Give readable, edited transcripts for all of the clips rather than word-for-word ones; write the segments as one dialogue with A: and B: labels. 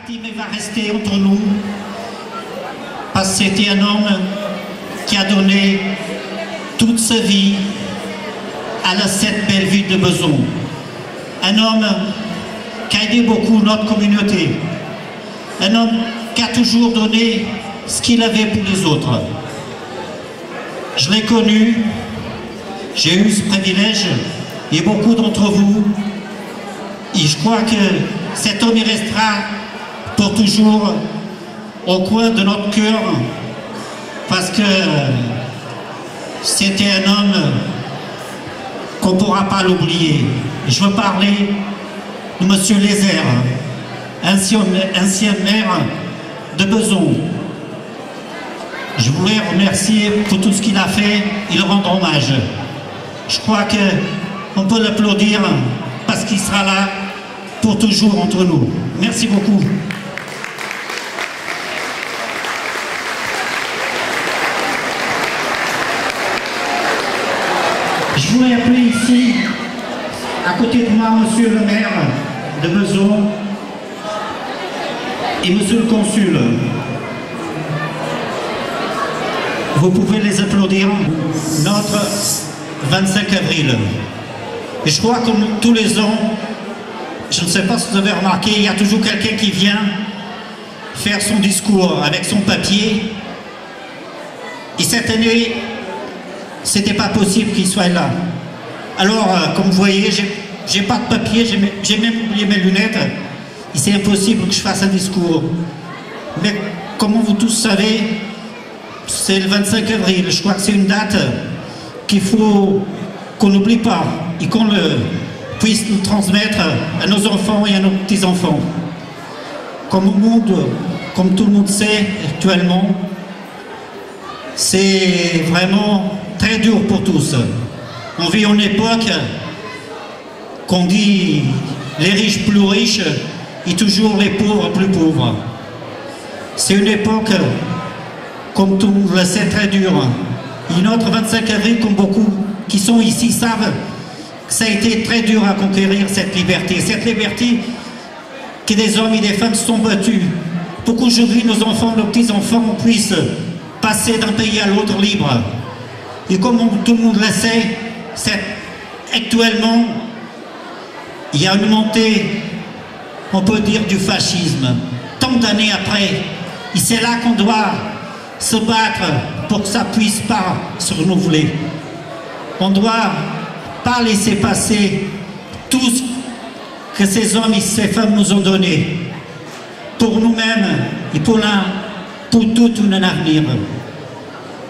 A: parti, mais va rester entre nous, parce que c'était un homme qui a donné toute sa vie à cette belle ville de Besançon. Un homme qui a aidé beaucoup notre communauté. Un homme qui a toujours donné ce qu'il avait pour les autres. Je l'ai connu, j'ai eu ce privilège, et beaucoup d'entre vous, et je crois que cet homme y restera pour toujours au coin de notre cœur, parce que c'était un homme qu'on ne pourra pas l'oublier. Je veux parler de M. Lézère, ancien maire de Besançon. Je voulais remercier pour tout ce qu'il a fait et le rendre hommage. Je crois qu'on peut l'applaudir parce qu'il sera là pour toujours entre nous. Merci beaucoup. Je voulais appeler ici, à côté de moi, monsieur le maire de Besançon et monsieur le consul. Vous pouvez les applaudir. Notre 25 avril. Et je crois que comme tous les ans, je ne sais pas si vous avez remarqué, il y a toujours quelqu'un qui vient faire son discours avec son papier. Et cette année, c'était pas possible qu'il soit là. Alors, comme vous voyez, j'ai pas de papier, j'ai même oublié mes lunettes. Et c'est impossible que je fasse un discours. Mais comme vous tous savez, c'est le 25 avril. Je crois que c'est une date qu'il faut qu'on n'oublie pas et qu'on puisse nous transmettre à nos enfants et à nos petits-enfants. Comme tout le monde sait actuellement, c'est vraiment très dur pour tous. On vit une époque qu'on dit les riches plus riches et toujours les pauvres plus pauvres. C'est une époque, comme tout le monde le sait, très dure. Et notre 25 avril, comme beaucoup qui sont ici savent, que ça a été très dur à conquérir cette liberté. Cette liberté que des hommes et des femmes se sont battus pour qu'aujourd'hui nos enfants, nos petits-enfants puissent passer d'un pays à l'autre libre. Et comme tout le monde le sait, actuellement, il y a une montée, on peut dire, du fascisme. Tant d'années après, et c'est là qu'on doit se battre pour que ça puisse pas se renouveler. On ne doit pas laisser passer tout ce que ces hommes et ces femmes nous ont donné pour nous-mêmes et pour tout un avenir.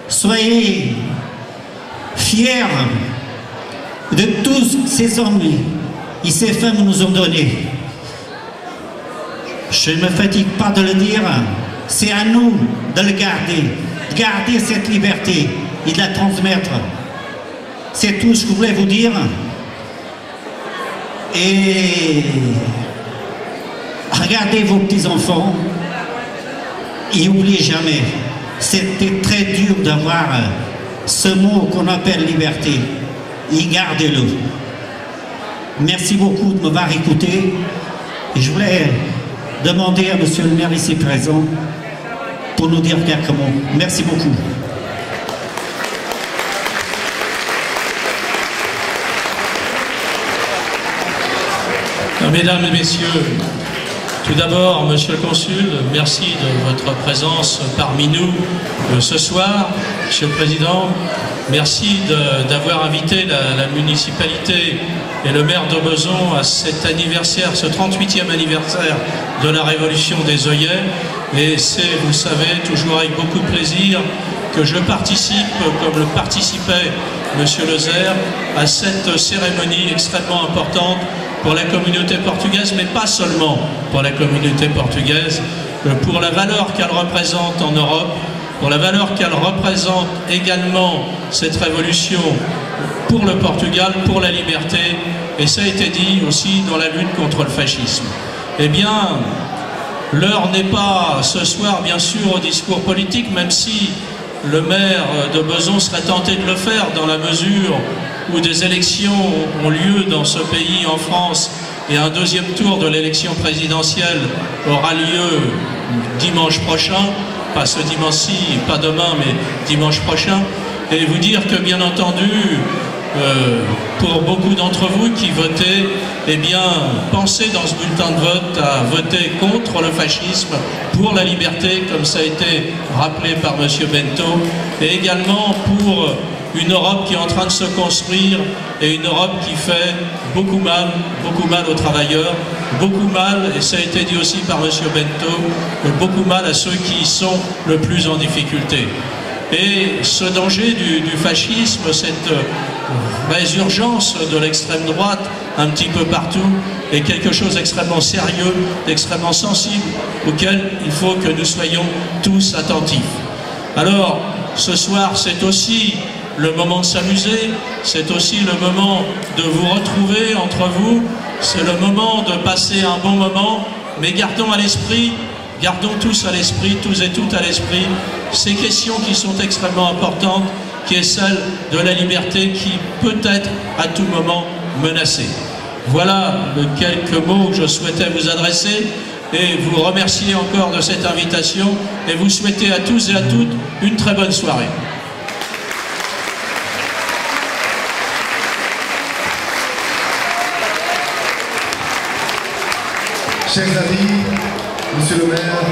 A: Soyez fiers de tous ces hommes et ces femmes nous ont donné. Je ne me fatigue pas de le dire, c'est à nous de le garder cette liberté et de la transmettre. C'est tout ce que je voulais vous dire. Et regardez vos petits-enfants et n'oubliez jamais, c'était très dur d'avoir ce mot qu'on appelle liberté. Et gardez-le. Merci beaucoup de m'avoir écouté. Et je voulais demander à monsieur le maire ici présent pour nous dire quelques mots. Merci beaucoup.
B: Mesdames et messieurs, tout d'abord, monsieur le consul, merci de votre présence parmi nous ce soir. Monsieur le président, merci d'avoir invité la municipalité et le maire de Besançon à cet anniversaire, ce 38e anniversaire de la Révolution des œillets. Et c'est, vous savez, toujours avec beaucoup de plaisir que je participe, comme le participait monsieur Lézère, à cette cérémonie extrêmement importante pour la communauté portugaise, mais pas seulement pour la communauté portugaise, pour la valeur qu'elle représente en Europe, pour la valeur qu'elle représente également cette révolution pour le Portugal, pour la liberté, et ça a été dit aussi dans la lutte contre le fascisme. Eh bien, l'heure n'est pas ce soir, bien sûr, au discours politique, même si le maire de Besançon serait tenté de le faire dans la mesure où des élections ont lieu dans ce pays, en France, et un deuxième tour de l'élection présidentielle aura lieu dimanche prochain, pas ce dimanche-ci, pas demain, mais dimanche prochain, et vous dire que bien entendu, pour beaucoup d'entre vous qui votez, eh bien, pensez dans ce bulletin de vote à voter contre le fascisme, pour la liberté, comme ça a été rappelé par M. Bento, et également pour une Europe qui est en train de se construire et une Europe qui fait beaucoup mal aux travailleurs, beaucoup mal, et ça a été dit aussi par M. Bento, beaucoup mal à ceux qui y sont le plus en difficulté. Et ce danger du fascisme, cette résurgence de l'extrême droite un petit peu partout, est quelque chose d'extrêmement sérieux, d'extrêmement sensible, auquel il faut que nous soyons tous attentifs. Alors, ce soir, c'est aussi le moment de s'amuser, c'est aussi le moment de vous retrouver entre vous, c'est le moment de passer un bon moment, mais gardons à l'esprit, gardons tous à l'esprit, tous et toutes à l'esprit, ces questions qui sont extrêmement importantes, qui est celle de la liberté qui peut être à tout moment menacée. Voilà les quelques mots que je souhaitais vous adresser et vous remercier encore de cette invitation et vous souhaiter à tous et à toutes une très bonne soirée.
C: Chers amis, Monsieur le maire,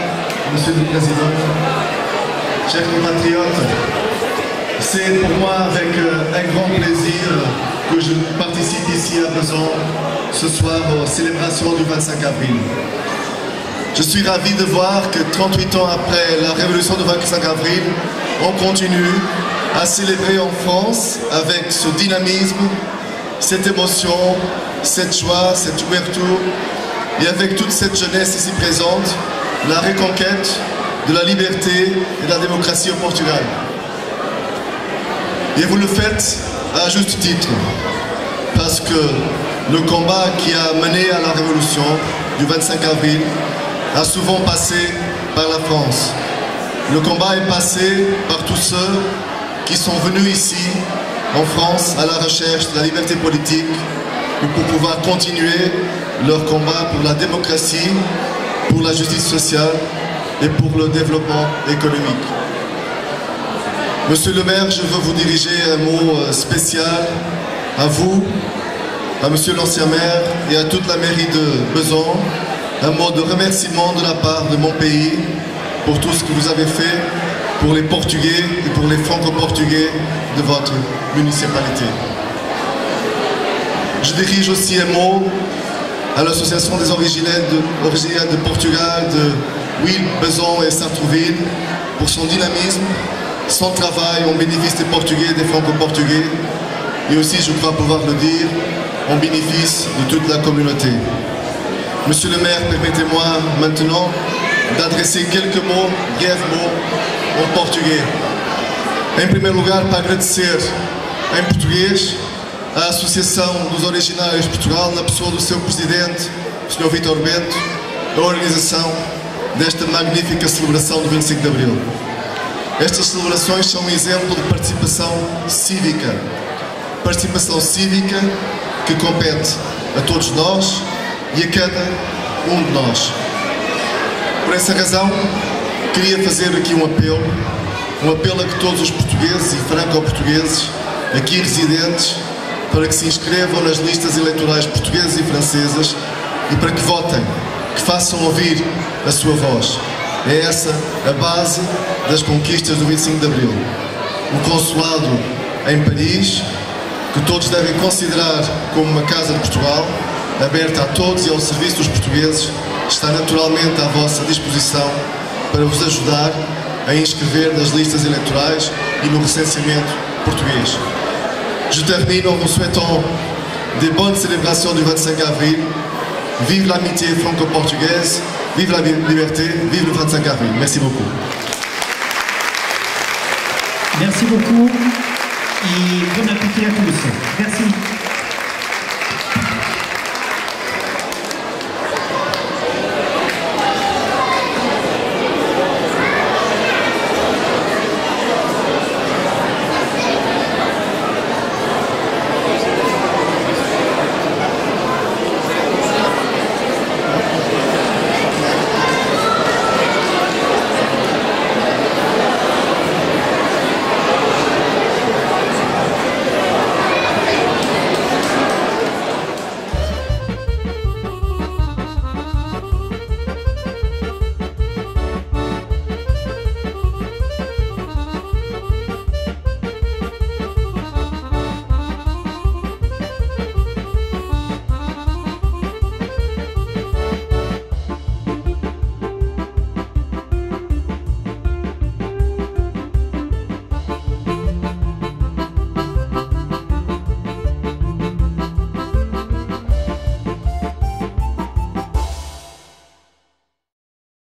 C: Monsieur le Président, chers compatriotes, c'est pour moi avec un grand plaisir que je participe ici à Besançon ce soir aux célébrations du 25 avril. Je suis ravi de voir que 38 ans après la révolution du 25 avril, on continue à célébrer en France avec ce dynamisme, cette émotion, cette joie, cette ouverture, et avec toute cette jeunesse ici présente, la reconquête de la liberté et de la démocratie au Portugal. Et vous le faites à juste titre, parce que le combat qui a mené à la révolution du 25 avril a souvent passé par la France. Le combat est passé par tous ceux qui sont venus ici, en France, à la recherche de la liberté politique, pour pouvoir continuer leur combat pour la démocratie, pour la justice sociale et pour le développement économique. Monsieur le maire, je veux vous diriger un mot spécial à vous, à monsieur l'ancien maire et à toute la mairie de Besançon, un mot de remerciement de la part de mon pays pour tout ce que vous avez fait pour les Portugais et pour les franco-portugais de votre municipalité. Je dirige aussi un mot à l'association des originaires de Portugal, de Huil, Besançon et Sartrouville, pour son dynamisme, son travail en bénéfice des Portugais et des franco-portugais, et aussi, je crois pouvoir le dire, en bénéfice de toute la communauté. Monsieur le maire, permettez-moi maintenant d'adresser quelques mots, breves en português. Em primeiro lugar, para agradecer em português a Associação dos Originários de Portugal, na pessoa do seu presidente, o Sr. Vítor Bento, a organização desta magnífica celebração do 25 de Abril. Estas celebrações são um exemplo de participação cívica que compete a todos nós e a cada um de nós. Por essa razão, queria fazer aqui um apelo a que todos os portugueses e franco-portugueses aqui residentes, para que se inscrevam nas listas eleitorais portuguesas e francesas e para que votem, que façam ouvir a sua voz. É essa a base das conquistas do 25 de Abril. O consulado em Paris, que todos devem considerar como uma casa de Portugal, aberta a todos e ao serviço dos portugueses, está naturalmente à vossa disposição para vos ajudar a inscrever nas listas eleitorais e no recenseamento português. Je termine en vous souhaitant des bonnes célébrations du 25 avril. Vive l'amitié franco-portugaise, vive la liberté, vive le 25 avril. Merci beaucoup.
A: Merci beaucoup et bon appétit à tous. Merci.